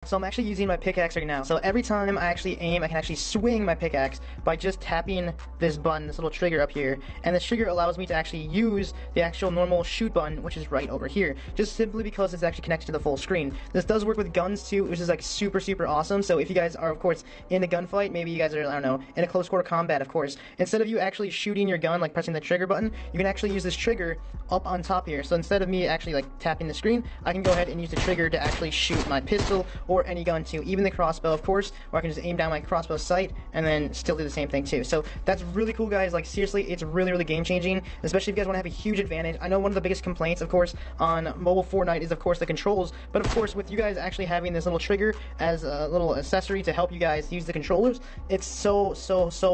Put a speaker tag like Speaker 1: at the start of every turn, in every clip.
Speaker 1: So I'm actually using my pickaxe right now. So every time I actually aim, I can actually swing my pickaxe by just tapping this button, this little trigger up here. And this trigger allows me to actually use the actual normal shoot button, which is right over here. Just simply because it's actually connected to the full screen. This does work with guns too, which is like super awesome. So if you guys are, of course, in a gunfight, maybe you guys are, I don't know, in a close quarter combat, of course. Instead of you actually shooting your gun, like pressing the trigger button, you can actually use this trigger up on top here. So instead of me actually like tapping the screen, I can go ahead and use the trigger to actually shoot my pistol or any gun too, even the crossbow, of course, or I can just aim down my crossbow sight and then still do the same thing too. So that's really cool, guys. Like seriously, it's really game changing, especially if you guys want to have a huge advantage. I know one of the biggest complaints, of course, on mobile Fortnite is of course the controls, but of course with you guys actually having this little trigger as a little accessory to help you guys use the controllers, it's so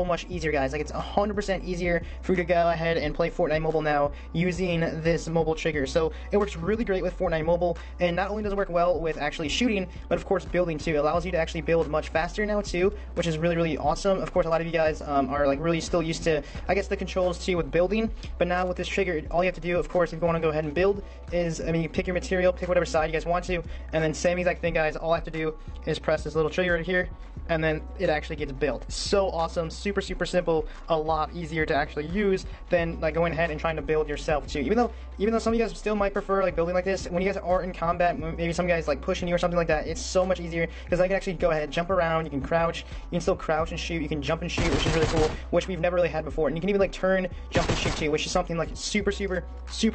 Speaker 1: much easier, guys. Like it's 100% easier for you to go ahead and play Fortnite mobile now using this mobile trigger. So it works really great with Fortnite mobile, and not only does it work well with actually shooting, but of course building too. It allows you to actually build much faster now too, which is really awesome. Of course, a lot of you guys are like really still used to, I guess, the controls too with building, but now with this trigger, all you have to do, of course, if you want to go ahead and build, is, I mean, you pick your material, pick whatever side you guys want to, and then same exact thing, guys. All I have to do is press this little trigger right here, and then it actually gets built. So awesome, super simple, a lot easier to actually use than like going ahead and trying to build yourself too. Even though some of you guys still might prefer like building like this, when you guys are in combat, maybe some guys like pushing you or something like that, it's so much easier because I can actually go ahead, jump around, you can crouch, you can still crouch and shoot, you can jump and shoot, which is really cool, which we've never really had before. And you can even like turn, jump and shoot too, which is something like super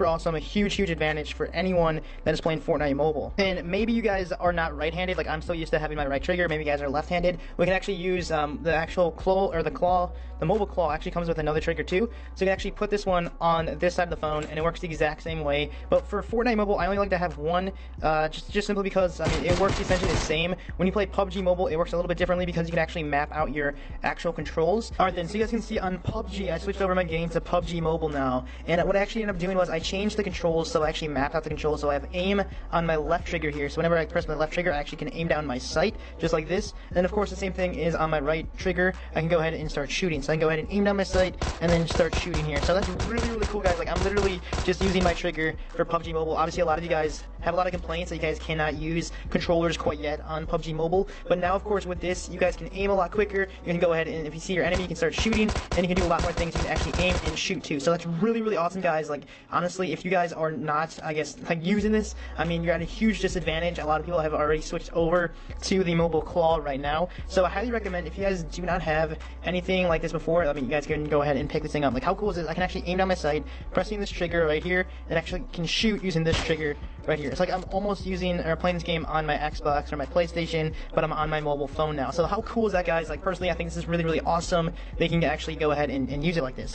Speaker 1: awesome, a huge advantage for anyone that is playing Fortnite mobile. And maybe you guys are not right-handed, like I'm so used to having my right trigger, maybe you guys are left-handed. We can actually use the actual claw, or the mobile claw actually comes with another trigger too, so you can actually put this one on this side of the phone and it works the exact same way. But for Fortnite mobile, I only like to have one, just simply because, I mean, it works essentially the same. When you play PUBG mobile, it works a little bit differently because you can actually map out your actual controls. Alright then, so you guys can see on PUBG, I switched over my game to PUBG mobile now, and what I actually ended up doing was I changed the controls so I actually mapped out the controls. So I have aim on my left trigger here, so whenever I press my left trigger, I actually can aim down my sight, just like this. And then of course the same thing is on my right trigger, I can go ahead and start shooting. So I can go ahead and aim down my sight and then start shooting here. So that's really cool, guys. Like I'm literally just using my trigger for PUBG mobile. Obviously a lot of you guys have a lot of complaints that you guys cannot use controllers quite yet on PUBG mobile, but now of course with this you guys can aim a lot quicker. You can go ahead and if you see your enemy, you can start shooting, and you can do a lot more things. You can actually aim and shoot too. So that's really awesome, guys. Like honestly, if you guys are not, I guess, like using this, I mean, you're at a huge disadvantage. A lot of people have already switched over to the mobile claw right now, so I highly recommend, if you guys do not have anything like this before, I mean, you guys can go ahead and pick this thing up. Like how cool is this? I can actually aim down my sight, pressing this trigger right here, and actually can shoot using this trigger right here. It's like I'm almost using or playing this game on my Xbox or my PlayStation, but I'm on my mobile phone now. So how cool is that, guys? Like personally, I think this is really awesome. They can actually go ahead and use it like this.